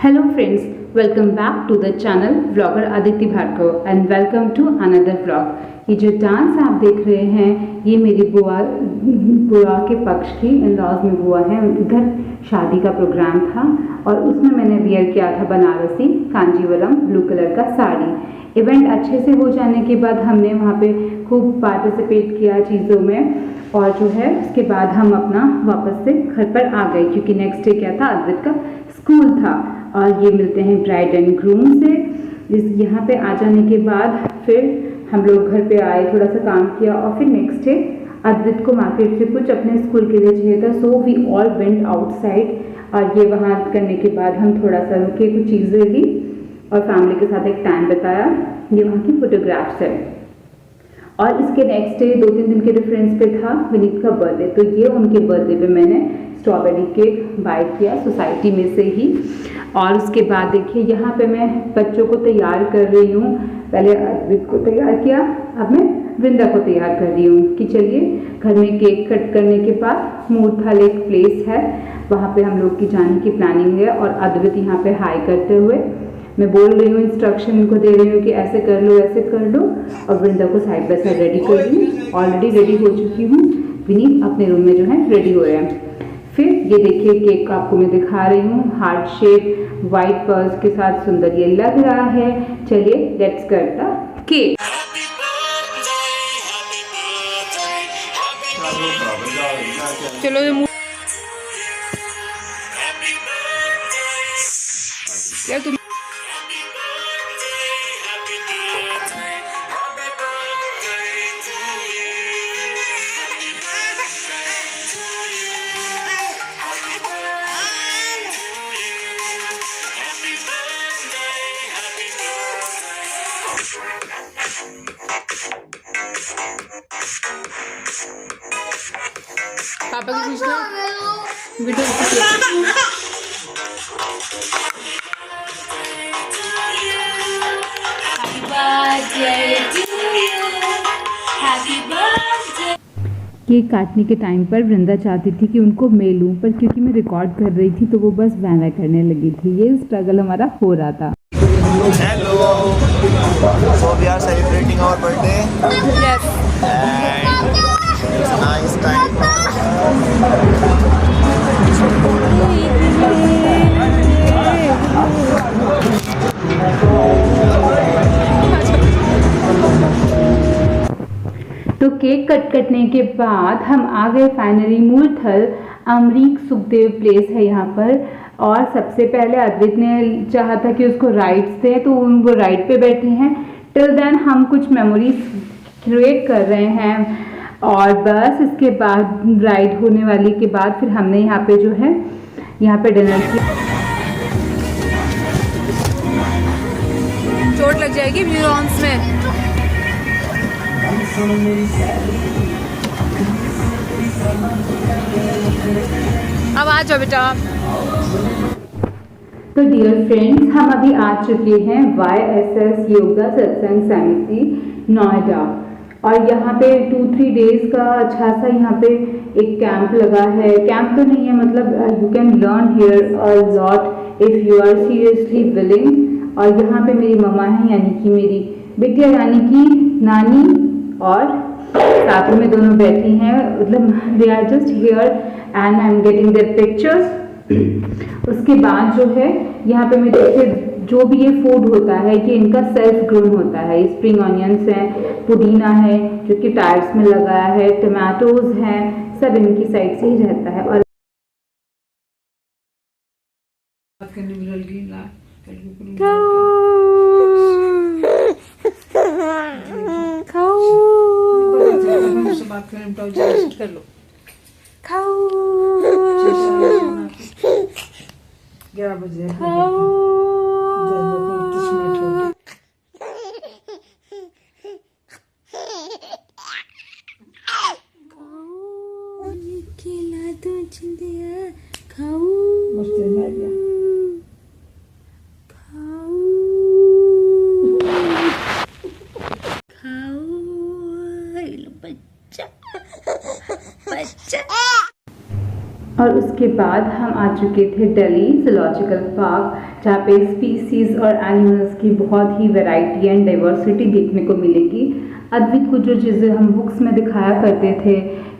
Hello friends, welcome back to the channel Vlogger Aditi Bhargav and welcome to another vlog। ये जो dance आप देख रहे हैं ये मेरी बुआ के पक्ष की इन लॉज में बुआ है, उधर शादी का प्रोग्राम था और उसमें मैंने वियर किया था बनारसी कांजीवरम ब्लू कलर का साड़ी। इवेंट अच्छे से हो जाने के बाद हमने वहाँ पे खूब पार्टिसिपेट किया चीज़ों में और जो है उसके बाद हम अपना वापस से घर पर आ गए क्योंकि नेक्स्ट डे क्या था, अद्वित का स्कूल था। और ये मिलते हैं ब्राइड एंड ग्रूम से। यहाँ पे आ जाने के बाद फिर हम लोग घर पे आए, थोड़ा सा काम किया और फिर नेक्स्ट डे अद्वित को मार्केट से कुछ अपने स्कूल के लिए चाहिए था, so we all went outside. और ये वहाँ करने के बाद हम थोड़ा सा रुके, कुछ चीज़ें ली और फैमिली के साथ एक टाइम बिताया। ये वहाँ की फोटोग्राफ्स है। और इसके नेक्स्ट डे 2-3 दिन के डिफरेंस पे था विनीत का बर्थडे, तो ये उनके बर्थडे पे मैंने स्ट्रॉबेरी केक बाय किया सोसाइटी में से ही। और उसके बाद देखिए यहाँ पे मैं बच्चों को तैयार कर रही हूँ। पहले अद्वित को तैयार किया, अब मैं वृंदा को तैयार कर रही हूँ कि चलिए घर में केक कट करने के बाद मूर्थल एक प्लेस है वहाँ पे हम लोग की जाने की प्लानिंग है। और अद्वित यहाँ पे हाई करते हुए मैं बोल रही हूँ, इंस्ट्रक्शन इनको दे रही हूँ कि ऐसे कर लो ऐसे कर लो। और वृंदा को साइड बाय साइड रेडी कर रही हूँ। ऑलरेडी रेडी हो चुकी हूँ, विनीत अपने रूम में जो है रेडी हो रहे हैं। फिर ये देखिए केक आपको मैं दिखा रही हूँ, हार्ट शेप वाइट पर्ल्स के साथ सुंदर ये लग रहा है। चलिए लेट्स कट द केक। चलो यार तुम पापा की पूछना वीडियो केक काटने के टाइम पर वृंदा चाहती थी कि उनको मैं लूं, पर क्योंकि मैं रिकॉर्ड कर रही थी तो वो बस वह करने लगी थी। ये स्ट्रगल हमारा हो रहा था। Hello. So we are celebrating our birthday. Yes. And it's a nice time. तो केक कटने के बाद हम आ गए फाइनली मूर्थल अमरीक सुखदेव प्लेस है यहाँ पर। और सबसे पहले अद्वित ने चाहा था कि उसको राइड्स थे तो वो राइड पे बैठे हैं। टिल देन हम कुछ मेमोरीज क्रिएट कर रहे हैं और बस इसके बाद राइड होने वाली के बाद फिर हमने यहाँ पे जो है यहाँ पे डिनर किया। चोट लग जाएगी न्यूरॉन्स में। अब आ जाओ बेटा। तो डियर फ्रेंड्स, हम अभी आ चुके हैं YSS योगा सत्संग समिति नोएडा। और यहाँ पे 2-3 डेज का अच्छा सा यहाँ पे एक कैंप लगा है। कैंप तो नहीं है, मतलब you can learn here a lot if you are seriously willing. और यहाँ पे मेरी मम्मा है, यानी कि मेरी बिटिया यानी कि नानी, और साथ में दोनों बैठी हैं, मतलब they are just here and I am getting their pictures. उसके बाद जो है यहाँ पे मैं देखिए जो भी ये फूड होता है कि इनका सेल्फ ग्रोन होता है। स्प्रिंग ऑनियंस है, पुदीना है जो कि टायर्स में लगाया है, टमाटोज हैं, सब इनकी साइड से ही रहता है। और कर लो खाओ 11 बजे खिला दो चिंदिया खाओ बच्चा और उसके बाद हम आ चुके थे दिल्ली जूलॉजिकल पार्क, जहाँ पे स्पीसीज़ और एनिमल्स की बहुत ही वैरायटी एंड डाइवर्सिटी देखने को मिलेगी। अद्वित को जो चीज़ें हम बुक्स में दिखाया करते थे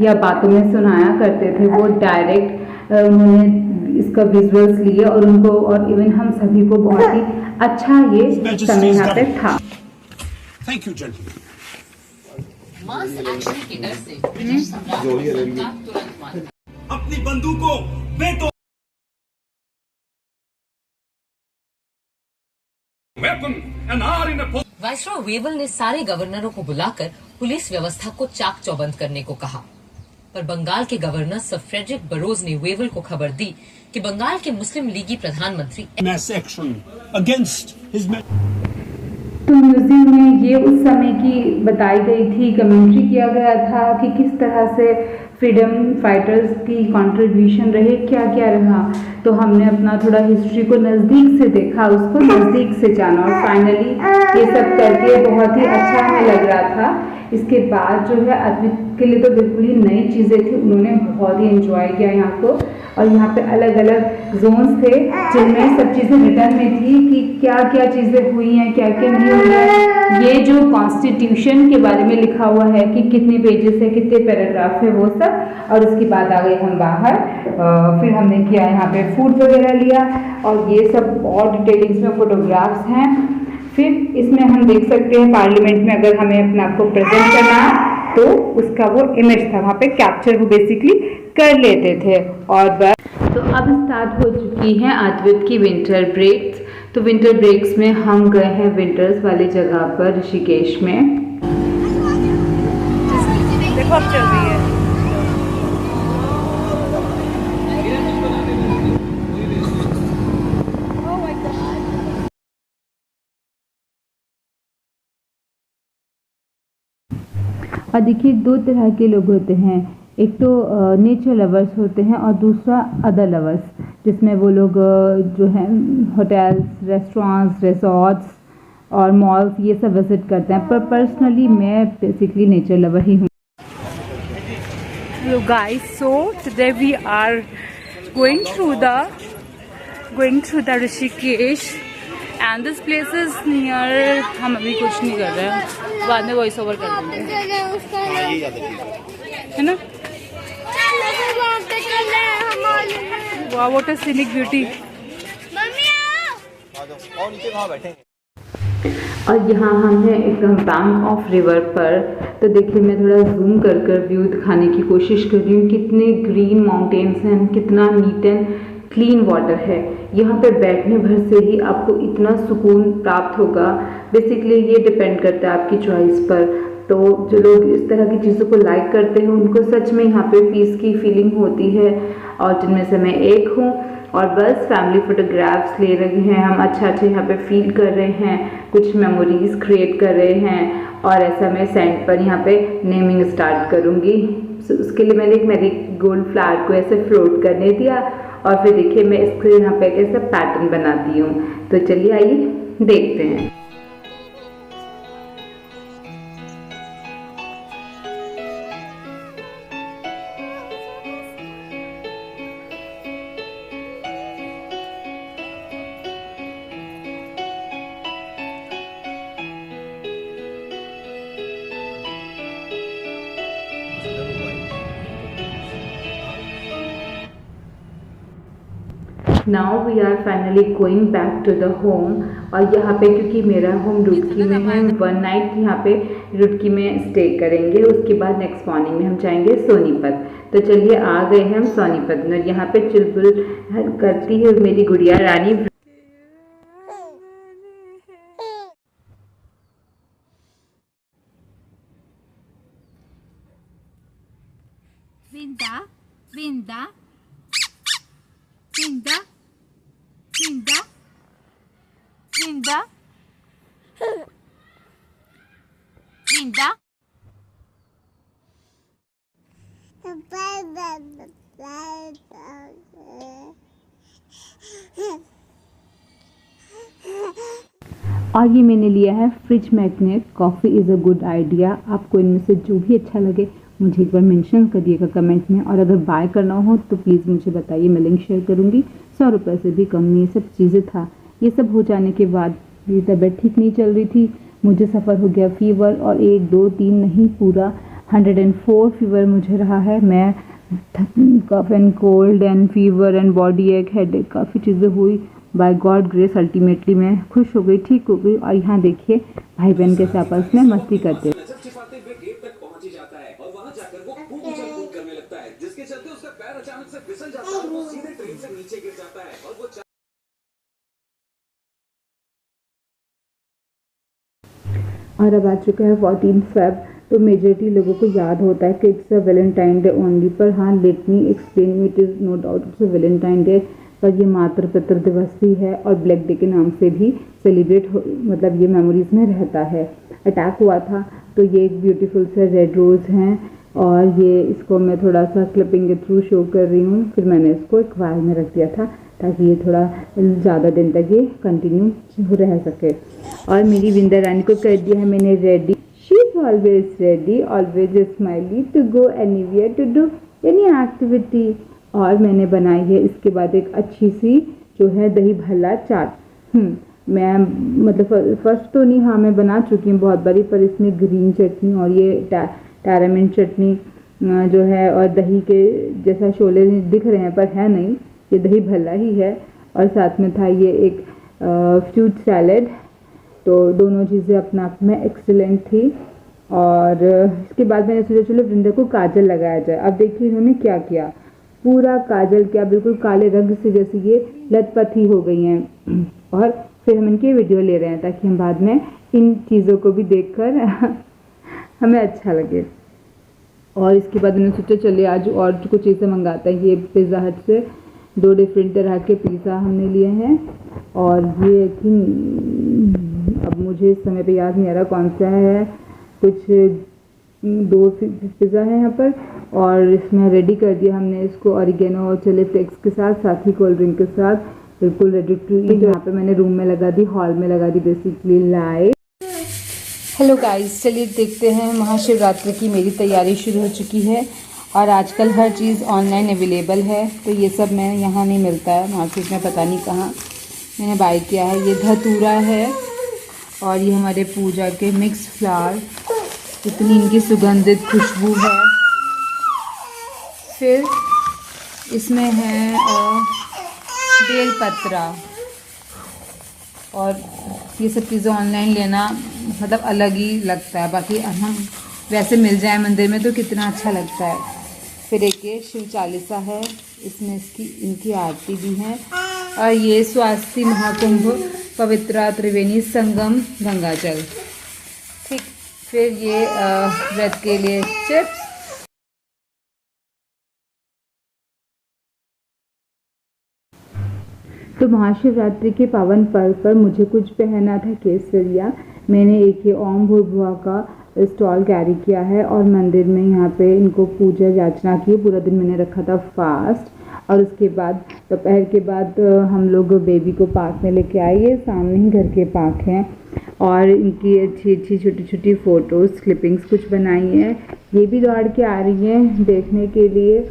या बातों में सुनाया करते थे, वो डायरेक्ट उन्होंने इसका विजुअल्स लिए और उनको और इवन हम सभी को बहुत ही अच्छा ये समय यहाँ पे था। Thank you, gentlemen. Mass action के डर से ब्रिटिश सम्राट को सरकार तुरंत मार अपनी बंदूकों बेटो weapon and are in a viceroy Wavell ने सारे गवर्नरों को बुलाकर पुलिस व्यवस्था को चाक चौबंद करने को कहा, पर बंगाल के गवर्नर सर फ्रेडरिक बरोज ने वेवल को खबर दी कि बंगाल के मुस्लिम लीगी प्रधानमंत्री mass action against his तो म्यूजियम में ये उस समय की बताई गई थी, कमेंट्री किया गया था कि किस तरह से फ्रीडम फाइटर्स की कंट्रीब्यूशन रहे, क्या क्या रहा। तो हमने अपना थोड़ा हिस्ट्री को नज़दीक से देखा, उसको नज़दीक से जाना और फाइनली ये सब करके बहुत ही अच्छा हमें लग रहा था। इसके बाद जो है अद्वित के लिए तो बिल्कुल ही नई चीज़ें थी, उन्होंने बहुत ही एंजॉय किया यहाँ को। और यहाँ पे अलग अलग जोन्स थे जिनमें सब चीज़ें रिटर्न में थी कि क्या क्या चीज़ें हुई हैं, क्या क्या नहीं हुई है। ये जो कॉन्स्टिट्यूशन के बारे में लिखा हुआ है कि कितने पेजेस है, कितने पैराग्राफ है, वो सब। और उसके बाद आ गए हम बाहर, फिर हमने किया यहाँ पे फूड वगैरह लिया और ये सब और डिटेलिंग्स में फोटोग्राफ्स हैं। फिर इसमें हम देख सकते हैं पार्लियामेंट में अगर हमें अपने आप को प्रेजेंट करना है तो उसका वो इमेज था, वहाँ पे कैप्चर वो बेसिकली कर लेते थे। और बस तो अब स्टार्ट हो चुकी हैं अद्वित की विंटर ब्रेक्स। तो विंटर ब्रेक्स में हम गए हैं विंटर्स वाली जगह पर ऋषिकेश में। देखो अब चल रही है। और देखिए दो तरह के लोग होते हैं, एक तो नेचर लवर्स होते हैं और दूसरा अदर लवर्स, जिसमें वो लोग जो हैं होटल्स, रेस्टोरेंट्स, रिसोर्ट्स और मॉल्स ये सब विजिट करते हैं। पर पर्सनली मैं बेसिकली नेचर लवर ही हूँ। Hello guys, so today we are going through the Rishikesh and this place is near। हम अभी कुछ नहीं कर रहे हैं, बाद में वॉइस ओवर कर देंगे, है ना। वाह व्हाट अ सीनिक ब्यूटी। और नीचे कहाँ बैठेंगे? और यहाँ हम हैं एकदम बैंक ऑफ रिवर पर। तो देखिए मैं थोड़ा जूम कर कर व्यू दिखाने की कोशिश कर रही हूँ। कितने ग्रीन माउंटेन्स हैं, कितना नीट एंड क्लीन वाटर है। यहाँ पे बैठने भर से ही आपको इतना सुकून प्राप्त होगा। बेसिकली ये डिपेंड करता है आपकी चॉइस पर। तो जो लोग इस तरह की चीज़ों को लाइक करते हैं उनको सच में यहाँ पे पीस की फीलिंग होती है, और जिनमें से मैं एक हूँ। और बस फैमिली फोटोग्राफ्स ले रहे हैं हम, अच्छा यहाँ पे फील कर रहे हैं, कुछ मेमोरीज क्रिएट कर रहे हैं। और ऐसा मैं सेंड पर यहाँ पे नेमिंग स्टार्ट करूँगी। उसके लिए मैंने एक मैरीगोल्ड फ्लावर को ऐसे फ्लोट करने दिया और फिर देखिए मैं इसको यहाँ पे एक ऐसा पैटर्न बनाती हूँ। तो चलिए आइए देखते हैं। Now we are finally going back to the home. और यहाँ पे क्योंकि मेरा होम रुड़की में है, 1 नाइट यहाँ पे रुड़की में स्टे करेंगे। उसके बाद नेक्स्ट मॉर्निंग में हम जाएंगे सोनीपत। तो चलिए आ गए हैं हम सोनीपत में। यहाँ पे चुलबुल करती है मेरी गुड़िया रानी। विंदा विंदा विंदा विंदा विंदा विंदा। और ये मैंने लिया है fridge magnet. Coffee is a good idea. आपको इनमें से जो भी अच्छा लगे मुझे एक बार मेंशन करिएगा कमेंट में। और अगर बाय करना हो तो प्लीज़ मुझे बताइए, मैं लिंक शेयर करूँगी। 100 रुपये से भी कम में ये सब चीज़ें था। ये सब हो जाने के बाद मेरी तबीयत ठीक नहीं चल रही थी, मुझे सफ़र हो गया फीवर, और 1 2 3 नहीं, पूरा 104 फीवर मुझे रहा है। मैं cough and cold and fever and body ache headache, काफ़ी चीज़ें हुई। बाय गॉड ग्रेस अल्टीमेटली मैं खुश हो गई, ठीक हो गई। और यहाँ देखिए भाई बहन कैसे आपस में मस्ती करते। नजर छिपाते हुए गेट तक पहुंच ही जाता है और वहां जाकर वो खूब उछल कूद करने लगता है, जिसके चलते उसका पैर अचानक से फिसल जाता है और वो सीधे ट्रेन से नीचे गिर जाता है और वो और अब आ चुका है 14 फेब। तो मेजॉरिटी लोगों को याद होता है कि it's a Valentine Day only, पर हाँ let me explain, it is no doubt it's a Valentine Day, पर ये मातृ पितृ दिवस भी है और ब्लैक डे के नाम से भी सेलिब्रेट मतलब ये मेमोरीज में रहता है। अटैक हुआ था, तो ये एक ब्यूटीफुल से रेड रोज़ हैं और ये इसको मैं थोड़ा सा क्लिपिंग के थ्रू शो कर रही हूँ। फिर मैंने इसको एक वायर में रख दिया था ताकि ये थोड़ा ज़्यादा दिन तक ये कंटिन्यू रह सके। और मेरी विंदा रानी को कर दिया है मैंने ready. She is always ready, always smiley to go anywhere to do any activity. और मैंने बनाई है इसके बाद एक अच्छी सी जो है दही भल्ला चाट। मैं मतलब फर्स्ट तो नहीं, हाँ मैं बना चुकी हूँ बहुत बारी, पर इसमें ग्रीन चटनी और ये टैरामिंट चटनी जो है और दही के जैसा शोले दिख रहे हैं पर है नहीं, ये दही भल्ला ही है। और साथ में था ये एक फ्रूट सैलेड। तो दोनों चीज़ें अपना आप में एक्सीलेंट थी। और इसके बाद मैंने सोचा चलो वृंदा को काजल लगाया जाए। अब देखिए इन्होंने क्या किया, पूरा काजल क्या बिल्कुल काले रंग से जैसे ये लथपथी हो गई हैं। और फिर हम इनकी वीडियो ले रहे हैं ताकि हम बाद में इन चीज़ों को भी देखकर हमें अच्छा लगे। और इसके बाद मैंने सोचा चलिए आज और कुछ चीज़ें मंगाते हैं। ये पिज़्ज़ा हट से 2 डिफरेंट तरह के पिज़्ज़ा हमने लिए हैं और ये अब मुझे इस समय पे याद नहीं आ रहा कौन सा है, कुछ 2 पिज़्ज़ा है यहाँ पर। और इसमें रेडी कर दिया हमने इसको ऑरिगेनो और चिली फ्लेक्स के साथ, साथ ही कोल्ड ड्रिंक के साथ, बिल्कुल रेडी टू ईट। यहाँ पे मैंने रूम में लगा दी, हॉल में लगा दी बेसिकली लाइट। हेलो गाइस, चलिए देखते हैं। महाशिवरात्रि की मेरी तैयारी शुरू हो चुकी है और आजकल हर चीज़ ऑनलाइन अवेलेबल है, तो ये सब मैं यहाँ नहीं मिलता है, मार्केट में पता नहीं कहाँ मैंने बाय किया है। ये धतूरा है और ये हमारे पूजा के मिक्स फ्लावर, इतनी इनकी सुगंधित खुशबू है। फिर इसमें है बेलपत्रा। और ये सब चीज़ें ऑनलाइन लेना मतलब अलग ही लगता है, बाकी हम वैसे मिल जाए मंदिर में तो कितना अच्छा लगता है। फिर एक ये शिव चालीसा है, इसमें इनकी आरती भी है। और ये स्वास्थ्य महाकुंभ पवित्रा त्रिवेणी संगम गंगाजल, ठीक। फिर ये व्रत के लिए चिप्स। तो महाशिवरात्रि के पावन पर्व पर मुझे कुछ पहना था केसरिया। मैंने एक ये ओम भूर्भुआ का स्टॉल कैरी किया है और मंदिर में यहाँ पे इनको पूजा याचना की। पूरा दिन मैंने रखा था फास्ट। और उसके बाद दोपहर के बाद हम लोग बेबी को पार्क में लेके आए। ये सामने ही घर के पार्क हैं और इनकी अच्छी अच्छी छोटी छोटी फ़ोटोज़ क्लिपिंग्स कुछ बनाई हैं। ये भी दौड़ के आ रही हैं देखने के लिए।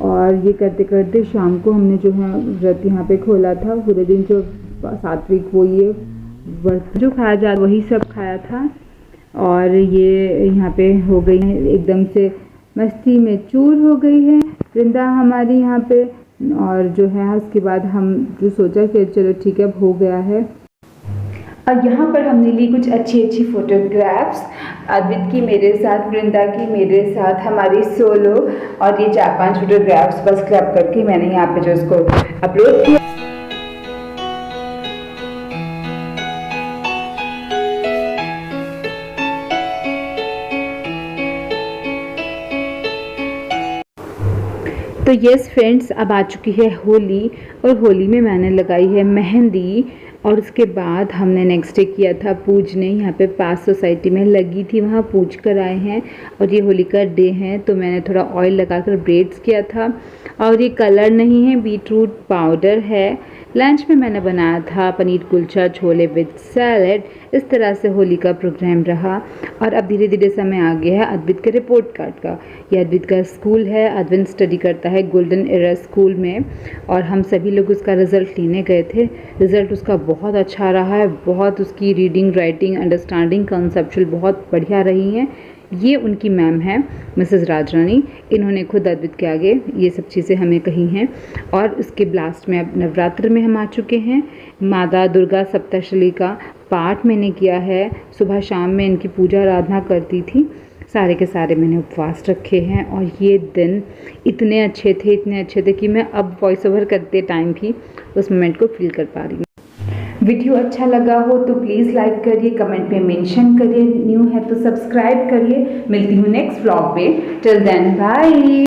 और ये करते करते शाम को हमने जो है व्रत यहाँ पे खोला था। पूरे दिन जो सात्विक वो ये व्रत जो खाया जाता वही सब खाया था। और ये यहाँ पे हो गई है एकदम से मस्ती में चूर हो गई है वृंदा हमारी यहाँ पे। और जो है उसके बाद हम जो सोचा कि चलो ठीक है अब हो गया है। और यहाँ पर हमने ली कुछ अच्छी अच्छी फ़ोटोग्राफ्स, अद्वित की मेरे साथ, वृंदा की मेरे साथ, हमारी सोलो। और ये 4-5 फोटोग्राफ्स बस क्लैप करके मैंने यहाँ पे जो इसको अपलोड किया। तो यस फ्रेंड्स, अब आ चुकी है होली और होली में मैंने लगाई है मेहंदी। और उसके बाद हमने नेक्स्ट डे किया था पूजने। यहाँ पे पास सोसाइटी में लगी थी, वहाँ पूज कर आए हैं। और ये होली का डे है तो मैंने थोड़ा ऑयल लगाकर ब्रेड्स किया था। और ये कलर नहीं है, बीटरूट पाउडर है। लंच में मैंने बनाया था पनीर कुलचा, छोले विद सैलेड। इस तरह से होली का प्रोग्राम रहा। और अब धीरे धीरे समय आ गया है अद्वित के रिपोर्ट कार्ड का। ये अद्वित का स्कूल है। अद्वित स्टडी करता है गोल्डन एरा स्कूल में और हम सभी लोग उसका रिज़ल्ट लेने गए थे। रिज़ल्ट उसका बहुत अच्छा रहा है। बहुत उसकी रीडिंग, राइटिंग, अंडरस्टैंडिंग, कंसेप्चुअल बहुत बढ़िया रही हैं। ये उनकी मैम है मिसेस राजरानी। इन्होंने खुद अद्वित के आगे ये सब चीज़ें हमें कही हैं। और उसके ब्लास्ट में अब नवरात्र में हम आ चुके हैं। माता दुर्गा सप्तशती का पाठ मैंने किया है। सुबह शाम में इनकी पूजा आराधना करती थी। सारे के सारे मैंने उपवास रखे हैं और ये दिन इतने अच्छे थे कि मैं अब वॉइस ओवर करते टाइम भी उस मोमेंट को फील कर पा रही हूँ। वीडियो अच्छा लगा हो तो प्लीज़ लाइक करिए, कमेंट में मेंशन करिए, न्यू है तो सब्सक्राइब करिए। मिलती हूँ नेक्स्ट व्लॉग पे। Till then bye.